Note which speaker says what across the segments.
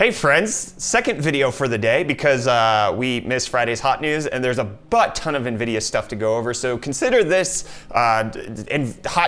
Speaker 1: Hey friends, second video for the day because we missed Friday's hot news and there's a butt ton of Nvidia stuff to go over. So consider this hot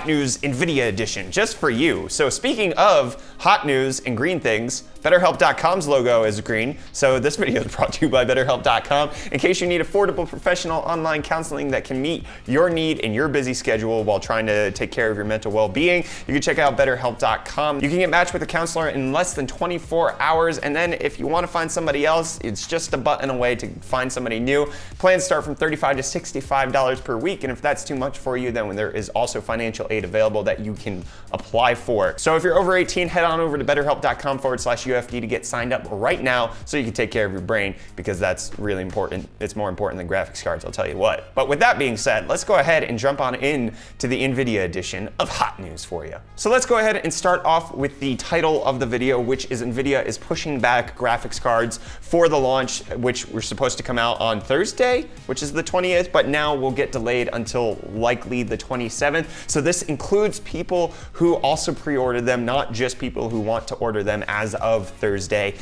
Speaker 1: news Nvidia edition just for you. So speaking of hot news and green things, BetterHelp.com's logo is green. So this video is brought to you by BetterHelp.com. In case you need affordable professional online counseling that can meet your need in your busy schedule while trying to take care of your mental well-being, you can check out BetterHelp.com. You can get matched with a counselor in less than 24 hours. And then if you want to find somebody else, it's just a button away to find somebody new. Plans start from $35 to $65 per week. And if that's too much for you, then there is also financial aid available that you can apply for. So if you're over 18, head on over to BetterHelp.com/UFD to get signed up right now so you can take care of your brain, because that's really important. It's more important than graphics cards, I'll tell you what. But with that being said, let's go ahead and jump on in to the Nvidia edition of hot news for you. So let's go ahead and start off with the title of the video, which is Nvidia is pushing back graphics cards for the launch, which were supposed to come out on Thursday, which is the 20th, but now will get delayed until likely the 27th. So this includes people who also pre-ordered them, not just people who want to order them as of Thursday.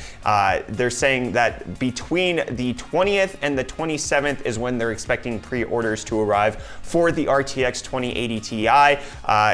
Speaker 1: They're saying that between the 20th and the 27th is when they're expecting pre-orders to arrive for the RTX 2080 Ti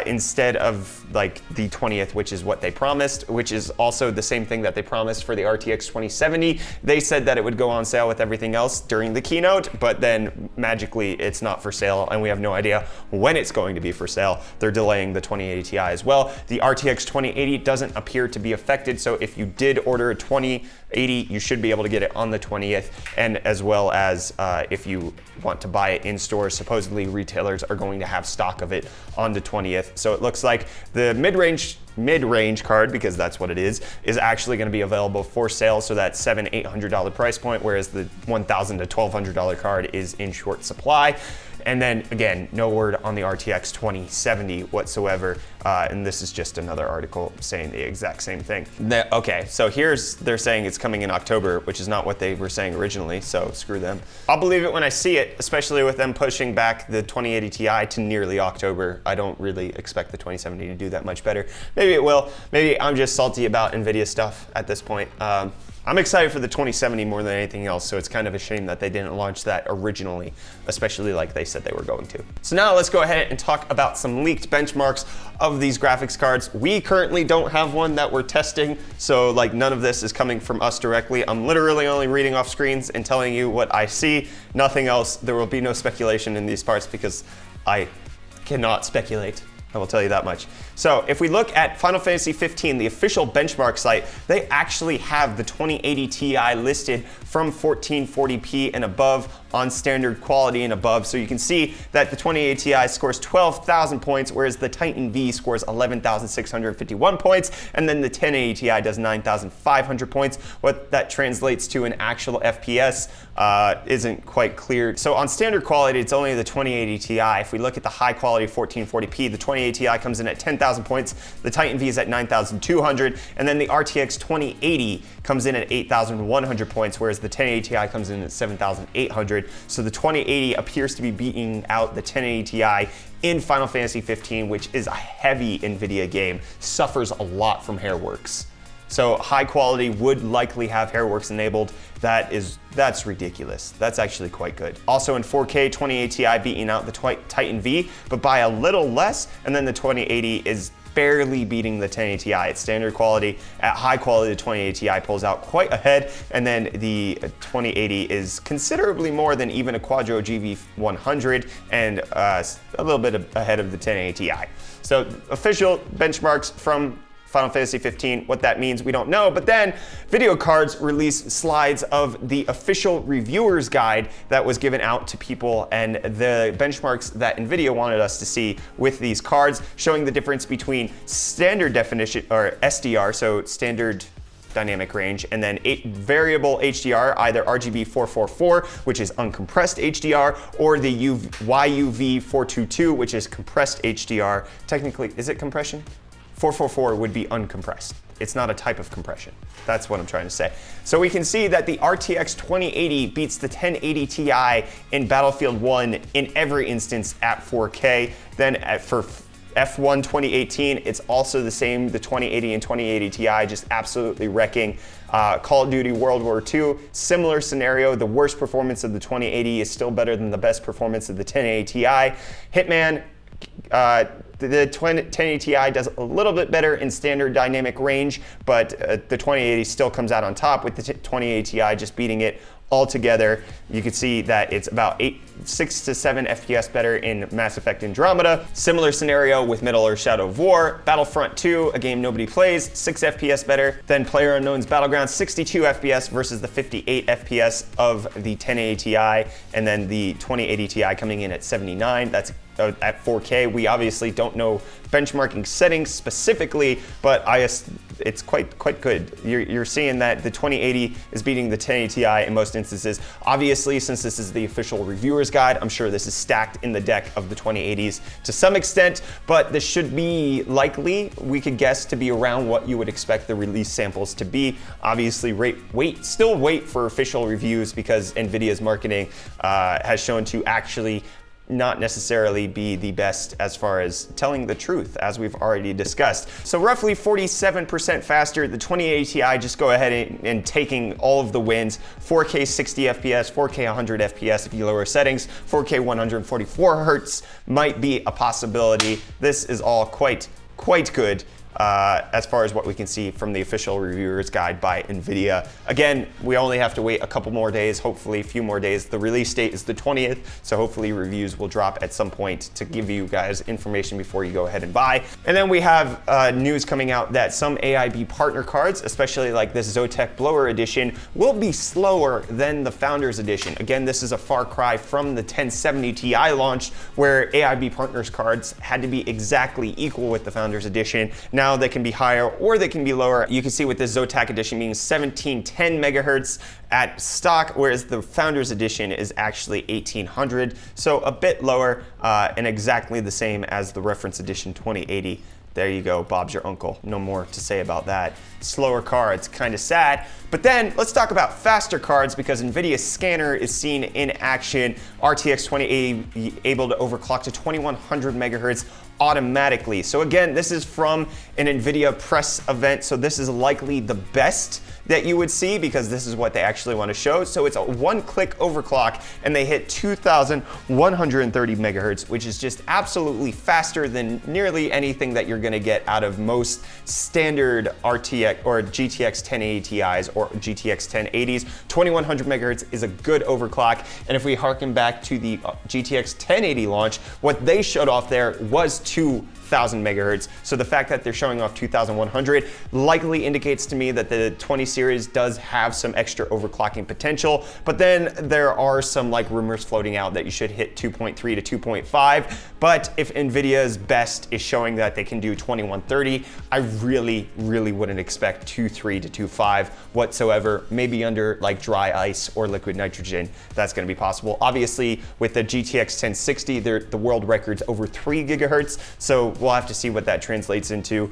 Speaker 1: instead of like the 20th, which is what they promised, which is also the same thing that they promised for the RTX 2070. They said that it would go on sale with everything else during the keynote, but then magically it's not for sale and we have no idea when it's going to be for sale. They're delaying the 2080 Ti as well. The RTX 2080 doesn't appear to be affected, so if you did order a 2080, you should be able to get it on the 20th, and as well as if you want to buy it in stores, supposedly retailers are going to have stock of it on the 20th. So it looks like the mid-range card, because that's what it is actually going to be available for sale. So that $700-800 price point, whereas the $1,000 to $1,200 card is in short supply. And then again, no word on the RTX 2070 whatsoever. And this is just another article saying the exact same thing. Okay, so they're saying it's coming in October, which is not what they were saying originally, so screw them. I'll believe it when I see it, especially with them pushing back the 2080 Ti to nearly October. I don't really expect the 2070 to do that much better. Maybe it will. Maybe I'm just salty about Nvidia stuff at this point. I'm excited for the 2070 more than anything else, so it's kind of a shame that they didn't launch that originally, especially like they said they were going to. So now let's go ahead and talk about some leaked benchmarks of these graphics cards. We currently don't have one that we're testing, so like none of this is coming from us directly. I'm literally only reading off screens and telling you what I see, nothing else. There will be no speculation in these parts because I cannot speculate. I will tell you that much. So if we look at Final Fantasy 15, the official benchmark site, they actually have the 2080 Ti listed from 1440p and above on standard quality and above. So you can see that the 2080 Ti scores 12,000 points, whereas the Titan V scores 11,651 points, and then the 1080 Ti does 9,500 points. What that translates to in actual FPS isn't quite clear. So on standard quality, it's only the 2080 Ti. If we look at the high quality 1440p, the 2080 Ti comes in at 10,000 points, the Titan V is at 9,200, and then the RTX 2080 comes in at 8,100 points, whereas the 1080 Ti comes in at 7,800. So the 2080 appears to be beating out the 1080 Ti in Final Fantasy 15, which is a heavy Nvidia game, suffers a lot from Hairworks. So high quality would likely have Hairworks enabled. That's ridiculous. That's actually quite good. Also in 4K, 2080 Ti beating out the Titan V, but by a little less, and then the 2080 is barely beating the 1080 Ti at standard quality. At high quality, the 2080 Ti pulls out quite ahead, and then the 2080 is considerably more than even a Quadro GV100 and a little bit ahead of the 1080 Ti. So official benchmarks from Final Fantasy 15, what that means, we don't know. But then Video Cards released slides of the official reviewer's guide that was given out to people and the benchmarks that Nvidia wanted us to see with these cards, showing the difference between standard definition, or SDR, so standard dynamic range, and then variable HDR, either RGB 444, which is uncompressed HDR, or the YUV 422, which is compressed HDR. Technically, is it compression? 444 would be uncompressed. It's not a type of compression. That's what I'm trying to say. So we can see that the RTX 2080 beats the 1080 Ti in Battlefield 1 in every instance at 4K. Then for F1 2018, it's also the same. The 2080 and 2080 Ti just absolutely wrecking. Call of Duty World War II, similar scenario. The worst performance of the 2080 is still better than the best performance of the 1080 Ti. Hitman, the 1080 Ti does a little bit better in standard dynamic range, but the 2080 still comes out on top, with the 2080 Ti just beating it altogether. You can see that it's about 6 to 7 FPS better in Mass Effect Andromeda. Similar scenario with Middle Earth Shadow of War. Battlefront 2, a game nobody plays, 6 FPS better than PlayerUnknown's Battlegrounds, 62 FPS versus the 58 FPS of the 1080 Ti, and then the 2080 Ti coming in at 79. That's at 4K. We obviously don't know benchmarking settings specifically, but it's quite good. You're seeing that the 2080 is beating the 1080 Ti in most instances. Obviously, since this is the official reviewer's guide, I'm sure this is stacked in the deck of the 2080s to some extent, but this should be likely, we could guess, to be around what you would expect the release samples to be. Obviously, still wait for official reviews, because Nvidia's marketing has shown to actually not necessarily be the best as far as telling the truth, as we've already discussed. So roughly 47% faster. The 2080 Ti just go ahead and taking all of the wins. 4K 60 FPS, 4K 100 FPS if you lower settings, 4K 144 Hertz might be a possibility. This is all quite good. As far as what we can see from the official reviewer's guide by Nvidia. Again, we only have to wait a couple more days, hopefully a few more days. The release date is the 20th, so hopefully reviews will drop at some point to give you guys information before you go ahead and buy. And then we have news coming out that some AIB partner cards, especially like this Zotac Blower Edition, will be slower than the Founders Edition. Again, this is a far cry from the 1070 Ti launch, where AIB partners cards had to be exactly equal with the Founders Edition. Now they can be higher or they can be lower. You can see with this Zotac edition being 1710 megahertz at stock, whereas the Founders Edition is actually 1800, so a bit lower and exactly the same as the Reference Edition 2080. There you go, Bob's your uncle. No more to say about that. Slower cards, kind of sad. But then let's talk about faster cards, because Nvidia's scanner is seen in action. RTX 2080 able to overclock to 2100 megahertz automatically. So again, this is from an Nvidia press event, so this is likely the best that you would see, because this is what they actually want to show. So it's a one-click overclock, and they hit 2130 megahertz, which is just absolutely faster than nearly anything that you're going to get out of most standard RTX or GTX 1080 Ti's or GTX 1080s. 2100 megahertz is a good overclock, and if we harken back to the GTX 1080 launch, what they showed off there was 2000 megahertz. So the fact that they're showing off 2100 likely indicates to me that the 20 series does have some extra overclocking potential. But then there are some like rumors floating out that you should hit 2.3 to 2.5. But if Nvidia's best is showing that they can do 2130, I really wouldn't expect 2.3 to 2.5 whatsoever. Maybe under like dry ice or liquid nitrogen, that's going to be possible. Obviously, with the GTX 1060, the world record's over 3 gigahertz. So we'll have to see what that translates into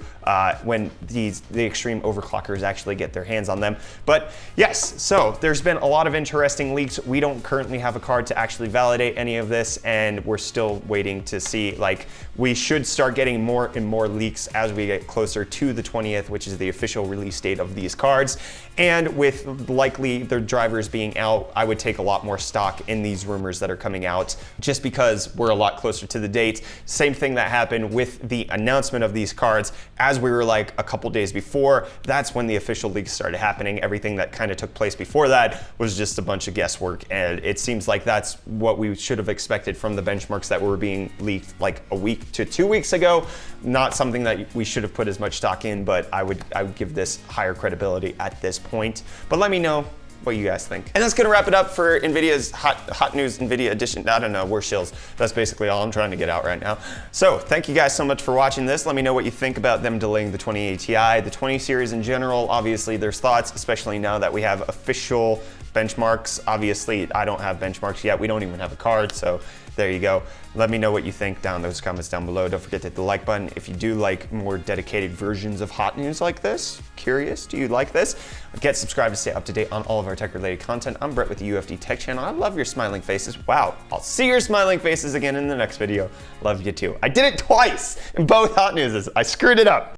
Speaker 1: when the extreme overclockers actually get their hands on them. But yes, so there's been a lot of interesting leaks. We don't currently have a card to actually validate any of this, and we're still waiting to see. Like, we should start getting more and more leaks as we get closer to the 20th, which is the official release date of these cards. And with likely the drivers being out, I would take a lot more stock in these rumors that are coming out, just because we're a lot closer to the date. Same thing that happened with the announcement of these cards. As we were like a couple days before, that's when the official leaks started happening. Everything that kind of took place before that was just a bunch of guesswork, and it seems like that's what we should have expected from the benchmarks that were being leaked like a week to 2 weeks ago. Not something that we should have put as much stock in, but I would give this higher credibility at this point. But let me know what you guys think. And that's gonna wrap it up for Nvidia's hot news Nvidia edition. I don't know, we're shills. That's basically all I'm trying to get out right now. So thank you guys so much for watching this. Let me know what you think about them delaying the 2080 Ti, the 20 series in general. Obviously there's thoughts, especially now that we have official benchmarks. Obviously I don't have benchmarks yet. We don't even have a card, so there you go. Let me know what you think down in those comments down below. Don't forget to hit the like button if you do like more dedicated versions of hot news like this. Curious, do you like this? Get subscribed to stay up to date on all of our tech-related content. I'm Brett with the UFD Tech Channel. I love your smiling faces. Wow, I'll see your smiling faces again in the next video. Love you too. I did it twice in both hot newses. I screwed it up.